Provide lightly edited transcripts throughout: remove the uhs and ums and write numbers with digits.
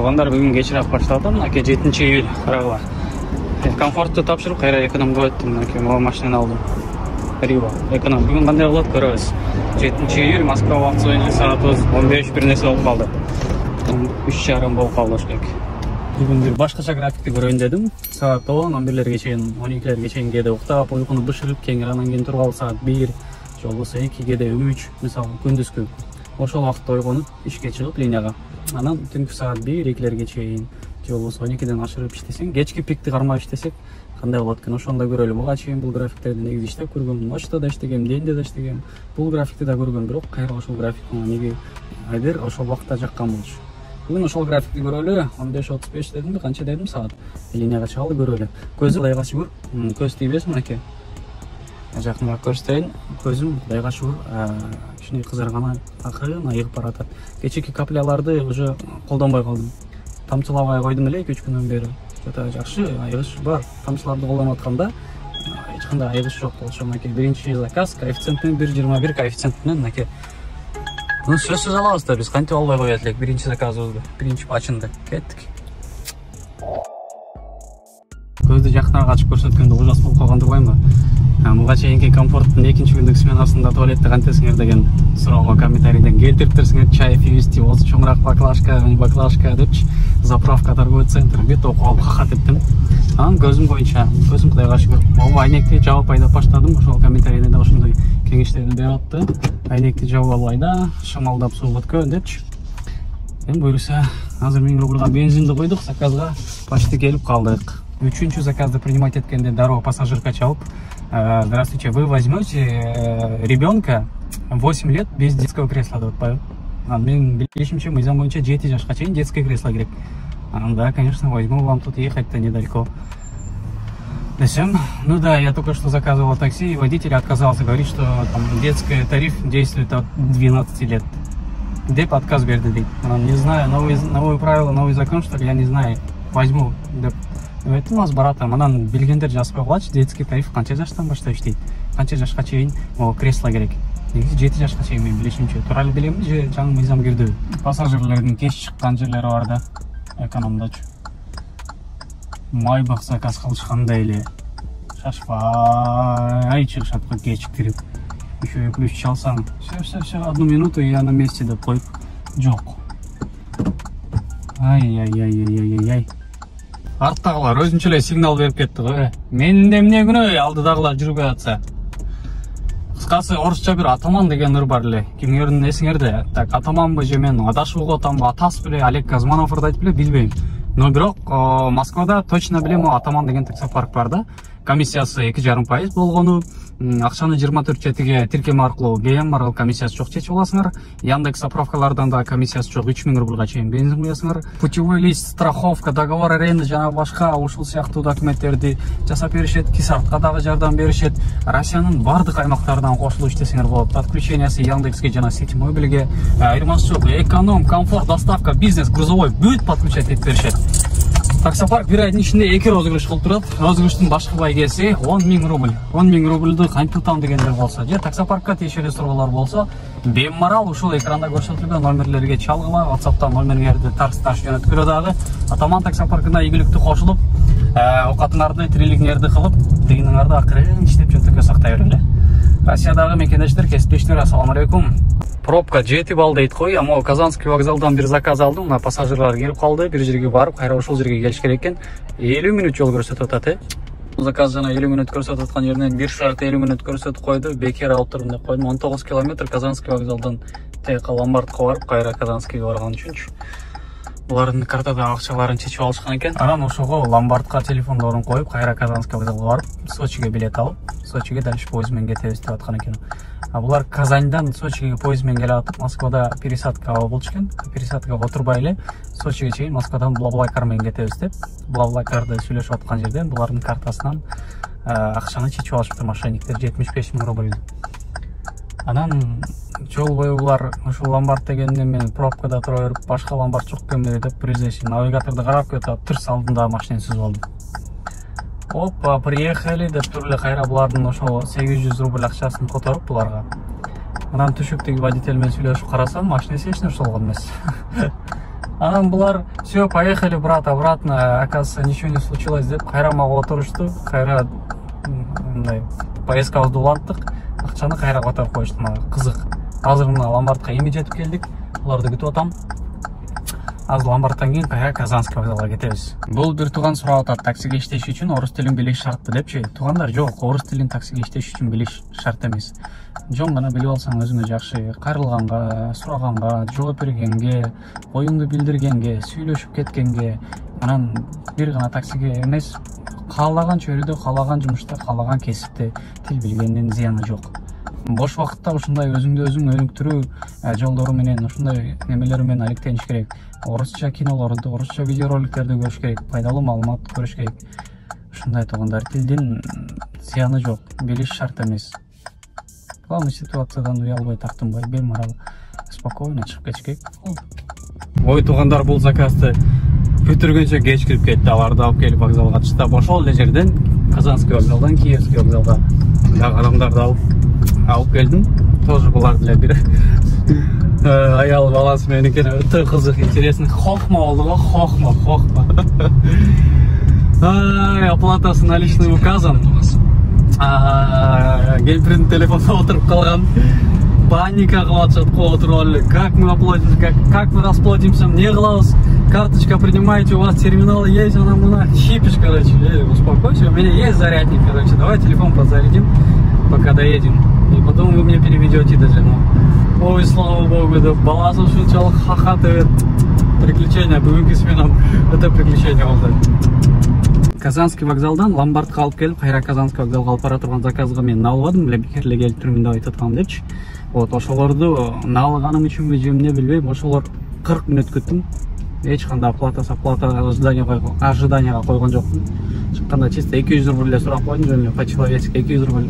Туугандар бүгүн кечирээк башталды. Мынакей 7-июль карагыла. Комфортту тапшырып, кайра эконом өттүм. Мынакей могу машинаны алдым. Рио эконом. Бүгүн кандай болот көрөбүз. 7-июль Москва убакыты боюнча саат 15 бир нерсе болуп калды. 3:30 болуп калды ошбек. Бүгүн бир башкача графикти көрөйүн дедим. Саат 10-11лерге чейин, 12лерге чейин кээде уктап, уйкуну бышырып, кеңири анан кийин туруп алып саат 1, же болбосо 2, кээде 3, мисалы күндүзгү. Ошол убакытта ойгонуп, ишке чыгып линияга. Анан түнкү саат 1-2лерге чейин, же болбосо 12ден ашырып иштесең, кечки пикти кармап иштесек, кандай болот экен? Ошондо көрөлү. Буга чейин бул графиктерди негизи иштеп көргөм, ночто да иштегем, денде да иштегем. Бул графикти да көргөм, бирок кайра ошол графикти неге айдыр ошол убакытта жаккан болчу. Бүгүн ошол графикти көрөлү. 15:35 дедим, канча дедим саат. Линияга чыгалы көрөлү. Көзүм Кудайга шүгүр, көз тийбесин мынакей. Жакыныраак көрсөтөйүн. Көзүм Кудайга шүгүр, кичине кызарган, акырын айыгып баратат. Кечеки капляларды уже колдонбой калдым. Тамчылабай койдум эле 2-3 күндөн бери. Жакшы айыгыш бар. Тамчыларды колдонуп атканда эч кандай айыгыш жок болчу. Мынакей биринчи заказ коэффициентин 1,21 коэффициент менен мынакей. Ну сөзсүз алабыз да, биз кантип албай коет элек биринчи заказыбызды, биринчи пачынды. Кеттик. Көздү жакыныраак ачып көрсөткөндө ужас болуп калган турбаймбы? Буга чейинки комфорттун 2-күндүк сменасында туалетте кантесиңер деген суроого комментарийден келтириптерсиңер. Чай, фьюзти, болсо чоңураак баклажка депчи. Заправка, торговый центр, бет окуп алып катыптым. Анан көзүм боюнча, көзүм Кудайга шүгүр. Могу айнекти жабып айдап баштадым. Ошол комментарийде да ошондой кеңештерди берип атты. Айнекти жабып албай да, шамалдап сууга өткөн депчи. Эми буюрса, азыр 1000 рубльга бензинди койдук, заказга почти келип калдык. Үчүнчү заказды принимать эткенде дароо пассажирка чалып: здравствуйте, вы возьмете ребенка 8 лет без детского кресла деп атпайбы? Мен билишимче мыйзам боюнча 7 жашка чейин детское кресло керек. Да, конечно, возьму, вам тут ехать-то недалеко. Десем, ну да, я только что заказывал такси, и водитель отказался, говорит, что там детский тариф действует от 12 лет. Деп отказ берди дейт. Не знаю, новые правила, новый закон, что ли, я не знаю. Возьму деп. Это у нас братом, анан билгендер жазбай коелачы, детский тариф канча жаштан баштап иштейт, канча жашка чейин кресло керек. Негизи 7 жашка чейин мен билишимче. Туура эле билемби же жаңы мыйзам кирдиби? Пассажирлердин кеч чыккан жерлери бар да, экономдочу. Майбах заказ кылышкандай эле шашпай чыгышат кечиктирип. Еще и ключ чалсаң, все, 1 минуту и я на месте деп коюп, жок. Ай. Арттагылар өзүнчө эле сигнал берип кетти го. Менин эмне күнөө, алдыдагылар жүрбөй атса. Кыскасы орусча бир атаман деген ыр бар эле. Кимдердин эсиңерде? Так, атаманбы же мен адашып атамбы, атасы беле Олег Газманов айтып беле билбейм. Но бирок Москвада точно билем, атаман деген таксопарк бар да. Комиссиясы 2,5% болгону, акчаны 24/7 тиркеме аркылуу ГМ аркылуу комиссиясы жок чечип аласыңар. Яндекс заправкалардан да комиссиясы жок, 3000 рубльга чейин бензин куясыңар. Путевой лист, страховка, договор аренды жана башка ушул сыяктуу документтерди жасап беришет. Кисартка дагы жардам беришет. Россиянын бардык аймактарынан кошулуп иштесеңер болот. Подключениясы Яндекске жана Ситимобилге, айырмасы жок. Эконом, комфорт, доставка, бизнес, грузовой бүт подключать этип беришет. Таксопарк бир айдын ичинде 2 розыгрыш кылып турат. Розыгрыштын башкы байгеси 10 000 рубль. 10 000 рубльду кантип тутам дегендер болсо, же таксопаркка тиешелүү суроолор болсо, беморал ушул экранда көрсөтүлгөн номерлерге чалгыла, WhatsApp'тан номерлерди тарс-тарс жөнөткүлө дагы. Атаман таксопаркына ийгиликтүү кошулуп, оокатыңарды, тирилигиңерди кылып, тыйыныңарды акырын иштеп жөнөткө сактай бергиле. Россиядагы мекендештер, кесиптештер, ассаламу алейкум. Пробка 7 балл дейт кой, ама Казанский вокзалдан бир заказ алдым, мына пассажирлар келип калды, бир жерге барып, кайра ошол жерге келиш керек экен. 50 мүнөт жол көрсөтүп атат, Заказ жана 50 мүнөт көрсөтүп аткан жеринен 1 саат 50 мүнөт көрсөтүп койду, бекер алып турдум деп койдум. 19 километр Казанский вокзалдан тек Ломбардка барып, кайра Казанскийге барган үчүнчү. Булардын картада акчаларын чечип алышкан экен. Анан ошого Ломбардка телефондорун коюп, кайра Казанский вокзалга барып, Сочиге билет алып, Сочиге дальше поезд менен кетебиз деп аткан экен. Булар Казаньдан Сочиге поезд менен келип атып, Москвада пересадка болчу экен. Пересадкага отурбай эле Сочиге чейин Москвадан Блаблакар менен кетебиз деп, Блаблакарды сүйлөшүп аткан жерден булардын картасынан акчаны чечип алышыптыр мошенниктер, 75 000 рубль. Анан жол бою булар ошол ломбард дегенде мен пробкада тура берип, башка ломбард жок экенби деп признайся, навигаторду карап кетип, тырс алдында машина сүзүп алдым. Опа, приехали деп туруп эле кайра булардын ошол 800 рубль акчасын которуп буларга. Анан түшүктөгү водитель менен сүйлөшүп карасам, машинеси эч нерсе болгон эмес. Анан булар все, поехали, брат, обратно. Оказывается, ничего не случилось деп кайра мага отурушту. Кайра мындай поездкабызды уланттык. Акчаны кайра кайтарып коюшту мага. Кызык. Азыр мына ломбардка эми жетип келдик. Буларды күтүп атам. Азыр ломбардтан кийин кайра Казанский вокзалга кетебиз. Бул бир тууган сурап атат, таксиге иштеш үчүн орус тилин билиш шартпы депчи. Туугандар, жок, орус тилин таксиге иштеш үчүн билиш шарт эмес. Жон гана билип алсаң өзүңө жакшы. Кайрылганга, сураганга, жооп бергенге, оюңду билдиргенге, сүйлөшүп кеткенге, анан бир гана таксиге эмес, каалаган чөйрөдө, каалаган жумушта, каалаган кесипте тил билгендин зыяны жок. Бош вакытта ушундай өзүңдү өзүң өнүктүрүү жолдору менен, ушундай немелер менен алектениш керек. Орусча кинолорду, орусча видеороликтерди көрүш керек, пайдалуу маалымат көрүш керек. Ушундай туугандар, тилдин зыяны жок, билиш шарт эмес. Главный ситуациядан уялбай, тартынбай, беймарал, спокойно чыгып кетиш керек. Ой, туугандар, бул заказды бүтүргөнчө кеч кирип кетти. Аларды алып келип вокзалга чыкты. Ошол эле жерден Казанский вокзалдан Киевский вокзалга дагы адамдарды алып келдим. Тоже булар деле бир аял баласы менен экен. Өтө кызык, интересный. Хохма болду го, хохма. Оплата с наличным указан. Кемпирдин телефонуна отуруп калган. Паника кылып атышат го, отуруп алып. Как мы оплатим, как мы расплатимся, не кылабыз? Карточка принимаете, у вас терминал есть, она мына чипиш, короче. Успокойся, у меня есть зарядник, короче. Давай телефон подзарядим, пока доедем. И потом вы мне переведете даже. Ой, слава богу, да баласы ушунчалык хахаты. Приключения, бүгүнкү сменам это приключение болду. Казанский вокзалдан ломбардка алып келип, кайра Казанский вокзалга алып бара турган заказга мен албадым, бекер эле келип турмун деп айтып аткам депчи. Вот, ошолорду алганым үчүнбү же эмне билбейм, ошолор 40 мүнөт күттүм. Эч кандай оплата ожиданияга койгон жокмун. Чыкканда чисто 200 рубль эле сурап койдум, жөн эле по-человечески 200 рубль,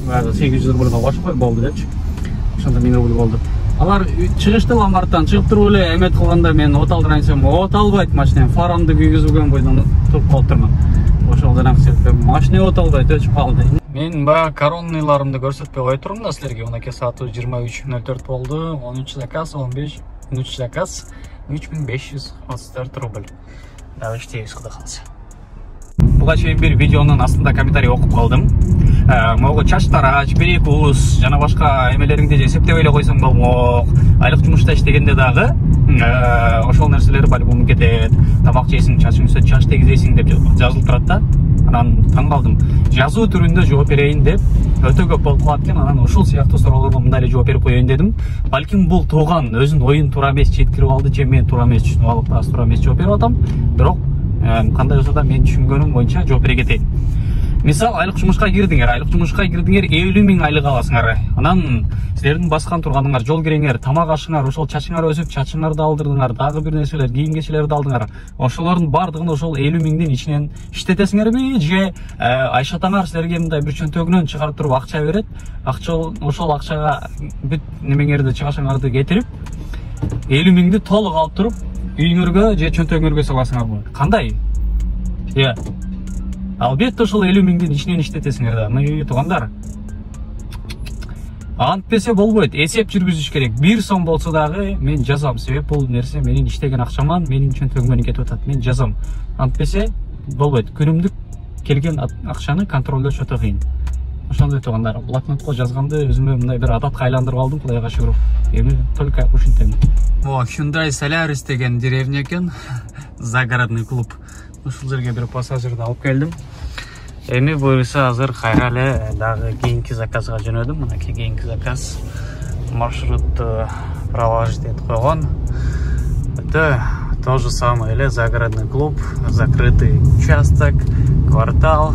800 рубльга кошуп кой болду депчи. Ошондо 1000 рубль болду. Алар чыгышты ломбардтан, чыгып туруп эле эмет кылганда мен от алдырайын десем, от албайт машина, фарамды күйгүзүлгөн бойдон туруп калып турмун. Ошол себептен машина от албайт, өчүп калды. Мен баягы коронныйларымды көрсөтпөй кой турмун да силерге. Мынакей сааты 23:04 болду. 13 заказ, 13 заказ, 3534 рубль. Дагы иштейбиз, кудай калса. Буга чейин бир видеонун астында комментарий окуп калдым. Могу чач тарач, бир уус жана башка эмелериңди эсептебей эле койсоң болмок. Айлык жумушта иштегенде дагы ошол нерселер по-любому кетет. Тамак жейсиң, чачың өсөт, чач тегизесиң деп жазылып турат да. Анан таң калдым. Жазуу түрүндө жооп берейин деп өтө көп болуп калат экен. Анан ушул сыяктуу суроолорго мындай эле жооп берип коеюн дедим. Балким бул тууган өзүнүн оюн туура эмес жеткирип алды, же мен туура эмес түшүнүп алып, туура эмес жооп берип атам. Бирок кандай болсо да мен түшүнгөнүм боюнча жооп бере кетейин. Мисал, айлык жумушка кирдиңер, 50 000 айлык аласыңар. Анан силердин баскан турганыңар, жол киреңер, тамак ашыңар, ошол чачыңар өсүп, чачыңарды алдырдыңар, дагы бир нерселер, кийим кечелерди алдыңар. Ошолордун бардыгын ошол 50 000дин ичинен иштетесиңерби, же Айша таңар силерге мындай бир чөнтөгүнөн чыгарып туруп акча берет. Ошол акчага бүт немеңерди, чыгашыңарды кетирип, 50 000ди толук алып туруп, үйүңөргө же чөнтөгүңөргө саласыңарбы? Кандай? Албетте ошол 50 000дин ичинен иштетесиңер да. Мына туугандар. Антпесе болбойт, эсеп жүргүзүш керек. 1 сом болсо дагы мен жазам, себеп бул нерсе менин иштеген акчаман менин чөнтөгүмөн кетип атат. Мен жазам. Антпесе болбойт. Күнүмдүк келген акчаны контролдош өтө кыйын. Ошондой туугандар, блокнотко жазганды өзүмө мындай бир адатка айландырып алдым, кудайга шүгүр. Эми только ушинтем. Hyundai Solaris деген деревня экен. Загородный клуб. Ушул жерге бир пассажирди алып келдим. Эми буюрса азыр кайра эле дагы кийинки заказга жөнөдүм. Мынакей кийинки заказ. Маршрутту проложить этип койгон. Это то же самое эле загородный клуб, закрытый участок, квартал.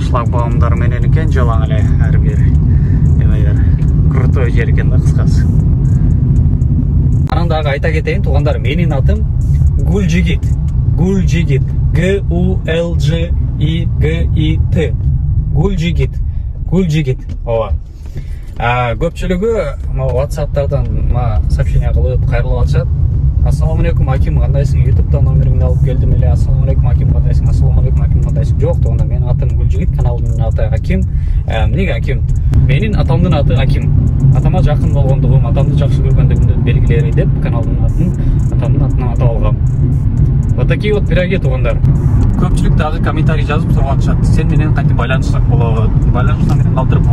Шлагбаумдар менен экен, жалаң эле ар бир эмелер. Крутой жер экен да, кыскасы. Анан дагы айта кетейин, туугандар, менин атым Гулжигит. Гулжигит. G-U-L-G-I-G-I-T. Гулжигит. Гулжигит. Ооба. Көпчүлүгү WhatsApp-тардан сообщение кылып, кайрылып атышат. Ассаламу алейкум, Аким, кандайсың? YouTube-та номериңди алып келдим эле. Ассаламу алейкум, Аким, кандайсың? Ассаламу алейкум, Аким, кандайсың? Жок, туугандар, менин атым Гулжигит, каналымдын аты Аким. Эмнеге Аким? Менин атамдын аты Аким. Атама жакын болгондугум, атамды жакшы көргөндүгүмдү белгилери деп каналдын атын атамдын атынан атап алгам. Вот такие вот пироги, туугандар. Көпчүлүк дагы комментарий жазып сурашат. Сен менен кантип байланышсак болот? Байланышсам менен калтырып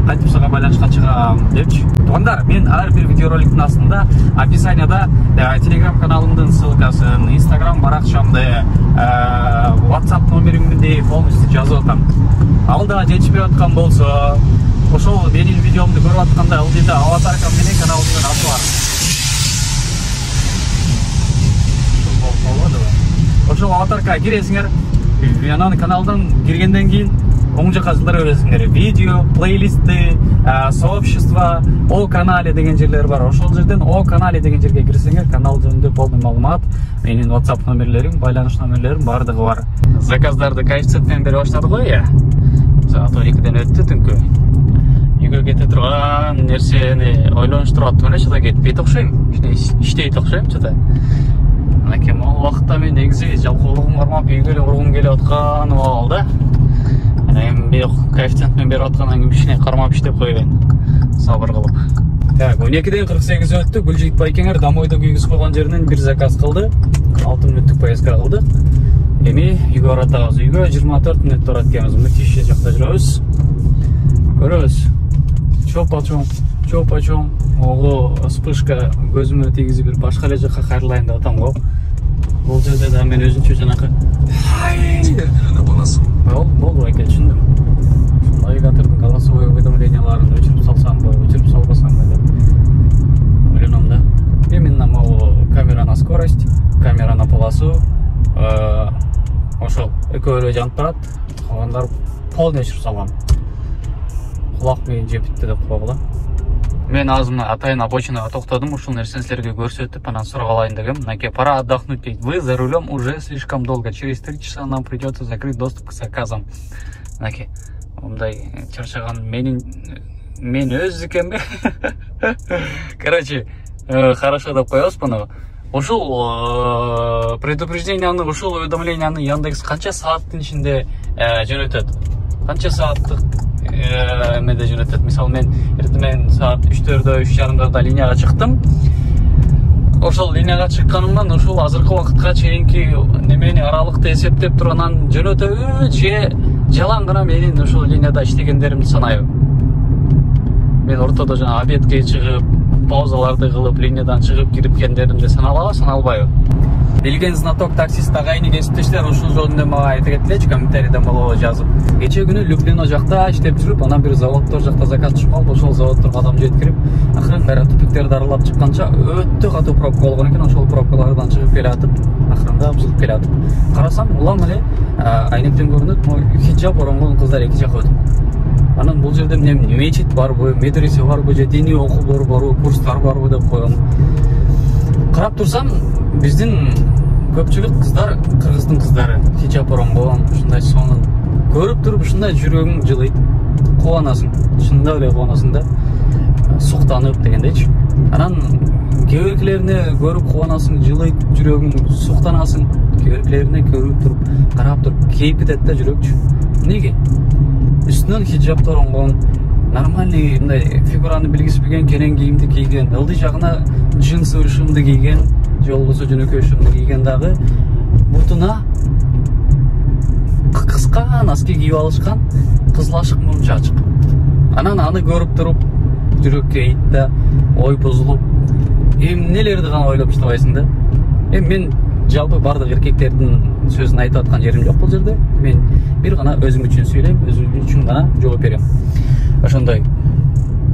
кантип сага байланышка чыгам депчи. Туугандар, мен ар бир видеороликтин астында описанияда Telegram каналымдын ссылкасын, Instagram баракчамды, WhatsApp номеримди полностью жазып атам. Ал да жетишпей аткан болсо, ошол менин видеомду көрүп атканда ылдыйда аватаркам менен каналымдын аты бар. Ошол аватаркага киресиңер, анан каналдан киргенден кийин оң жакка жылдыра бересиңер. Видео, плейлисты, сообщество, о канале деген жерлер бар. Ошол жерден о канале деген жерге кирсеңер, канал жөнүндө полный маалымат, менин WhatsApp номерлерим, байланыш номерлерим бардыгы бар. Заказдарды коэффициентмен бере баштады го, Саат 12ден өттү түнкү. Үйгө кете турган нерсени ойлонуштуруп аттым эле, чыда кетпейт окшойм. Иштейт окшойм, чыда. Анакем ал вакытта мен негизи жалкоолугум кармап үйгө эле ургум келип атканым ал да. Эми коэффициентмен берип аткандан кийин кичине кармап иштеп койгон. Сабыр кылып. Так, 12ден 48 өттү. Гүлжит байкеңер домойдо күйгүзүп койгон жеринен бир заказ кылды. 6 мүнөттүк поездка кылды. Эми үйгө баратабыз. Үйгө 24 мүнөт барат экенбиз. Мытище жакта жүрөбүз. Көрөбүз. Чоп-чоп. Ого, вспышка көзүмө тийгизип бир башка эле жакка кайрылайын деп атам го. Бул жерде да мен өзүнчө жанакы болду байке, түшүндүм. Навигатордун голосовой уведомленияларын өчүрүп салсамбы, өчүрүп салбасамбы деп ойлоном да. Именно могу камера на скорость, камера на полосу, ошол экөө жанып турат. Калгандар полный өчүрүп салгам. Кулак мени жепитти деп койгула. Мен азыр атайын обочинага токтодум, ушул нерсени силерге көрсөтүп, анан сурап алайын дегем. Мынакей, пора отдохнуть дейт. Вы за рулем уже слишком долго. Через 3 часа нам придется закрыть доступ к заказам. Мынакей, мындай чарчаган мен өз экенби? Короче, хорошо деп коебуз муну. Ушул предупрежденияны, ушул уведомленияны Яндекс канча сааттын ичинде жөнөтөт? Канча сааттык эмеде жөнөтөт? Мисалы мен эртең саат 3-4-дө, 3:30 линияга чыктым. Ошол линияга чыкканымдан ушул азыркы убакытка чейинки немени аралыкты эсептеп туруп анан жөнөтөбү же жалаң гана менин ушул линияда иштегендеримди санайбы? Мен ортодо жана обедке чыгып, паузаларды кылып, линиядан чыгып кирипкендеримди саналабы, саналбайбы? Билген знаток таксист агайны кесиптештер ушул жөнүндө мага айта кеткилечи, комментарийде болобу жазып. Кече күнү Люблино жакта иштеп жүрүп, анан бир заводдор жакта заказ түшүп калып, ошол заводдорго адам жеткирип, акырын кайра тупиктерди аралап чыкканча өтө катуу пробка болгон экен. Ошол пробкалардан чыгып келатып, акырындап жылып келатып. Карасам, улам эле айнектен көрүнөт, хиджаб оронгон кыздар эки жака өтүп. Анан бул жерде мечит барбы, медресе барбы, же диний окуулар барбы, курстар барбы деп койгом. Карап турсам, биздин көпчүлүк кыздар, кыргыздын кыздары, хиджаб оронгон, ушундай сонун. Көрүп туруп ушундай жүрөгүң жылыйт, кубанасың, чындап эле кубанасың да, суктанып дегендейчи. Анан кээ-биркилерине көрүп кубанасың, жылыйт, жүрөгүң суктанасың, кээ-биркилерине көрүп туруп, карап туруп кейип кетет да жүрөкчү. Неге? Үстүнөн хиджаб оронгон, нормальный мындай фигураны белгисипеген кенен кийимди кийген, ылдый жагына джинсы шымды кийген, же болбосо жөнөкөй шымды кийген дагы бутуна кыска носки кийип алышкан, кызыл ашык муң чачык. Анан аны көрүп туруп жүрөккө ийит да, ой бузулуп, эмнелерди гана ойлоп иштебайсың да. Мен жалпы бардык эркектердин сөзүн айтып аткан жерим жок бул жерде. Мен бир гана өзүм үчүн сүйлөйм, өзүм үчүн гана жооп берем. Ошондой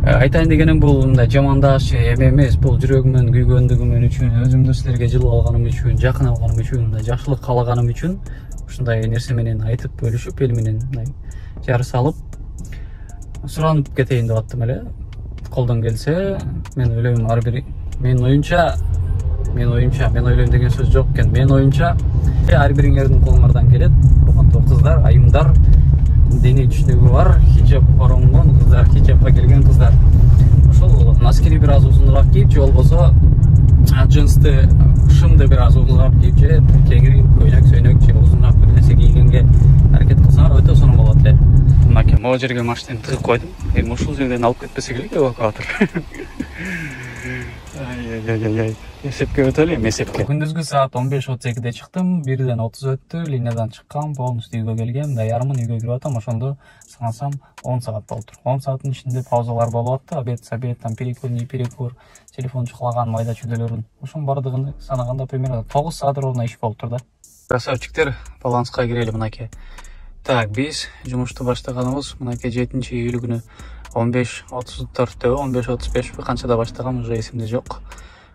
айтайын дегеним бул мындай жамандаш эме эмес, бул жүрөгүмөн күйгөндүгүм үчүн, өзүмдү силерге жылып алганым үчүн, жакын алганым үчүн, мындай жакшылык каалаганым үчүн ушундай нерсе менен айтып бөлүшүп, эл менен мындай жарыша алып суранып кетейин деп аттым эле. Колдон келсе, мен ойлойм ар бир мен оюнча мен ойлойм деген сөз жок экен. Мен оюнча ар бириңердин колуңардан келет. Букантоо кыздар, айымдар, дене түшүнүгү бар, хиджаб оронгон кыздар, хиджабка келген кыздар. Ошол носкини бир аз узунураак кийип, же болбосо джинсты, шымды бир аз узунураак кийип, же кеңири көйнөк, сөйнөк, же узунураак бир нерсе кийгенге аракет кылсаңар өтө сонун болот эле. Мынакей могу жерге машинаны тыгып койдум. Эми ушул жерден алып кетпесе керек эвакуатор. Ай. Эсепке өтөлү эми эсепке. Күндүзгү саат 15:32-де чыктым. 1:30 өттү. Линиядан чыккам, полностью үйгө келгем. Мындай ярымын үйгө кирип атам. Ошондо санасам 10 саат болуптур. 10 сааттын ичинде паузалар болуп атты. Обед, там перекур, не перекур, телефон чуклаган майда чүйдөлөрүн. Ошонун бардыгын санаганда примерно 9 саат ровно иш болуптур да. Красавчиктер, баланска кирели мынакей. Так, биз жумушту баштаганыбыз мынакей 7-июль күнү 15:34, 15:35 канчада баштагам уже эсимде жок.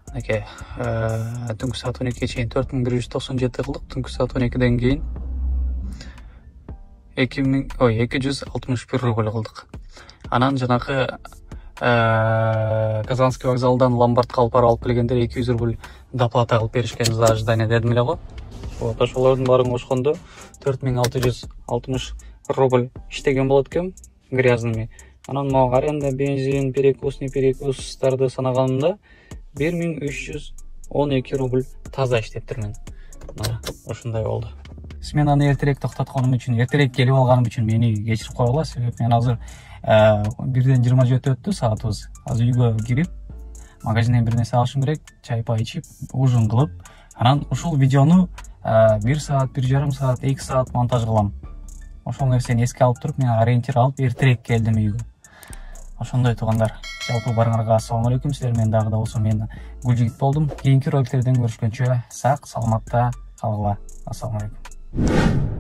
Мынакей түнкү саат 12-ге чейин 4197 кылдык. Түнкү саат 12-ден кийин 261 рубль кылдык. Анан жанакы Казанский вокзалдан Ломбардка алып келгендер 200 рубль доплата кылып беришкен за ожидание дедим эле го. Вот, ошолордун баарын кошкондо 4660 рубль иштеген болот экен грязными. Анан могу аренда, бензин, перекус, не перекустарды санаганымда 1312 рубль таза иштептирмин. Мына ошондой болду. Сменаны эртерээк токтотконум үчүн, эртерээк келип алганым үчүн мени кечирип койгула. Себеби мен азыр 1:27 өттү саатыбыз. Азыр үйгө кирип, магазинден бир нерсе алышым керек, чай пай ичип, ужин кылып, анан ушул видеону 1 саат, 1,5 саат, 2 саат монтаж кылам. Ошол нерсени эске алып туруп, мен ориентир алып эртерээк келдим үйгө. Ошондой туугандар. Жалпы барыңарга ассаламу алейкум. Силер менен дагы да болсо мен Гүлжигит болдум. Кийинки роликтерден көрүшкөнчө сак, саламатта калгыла. Ассаламу алейкум.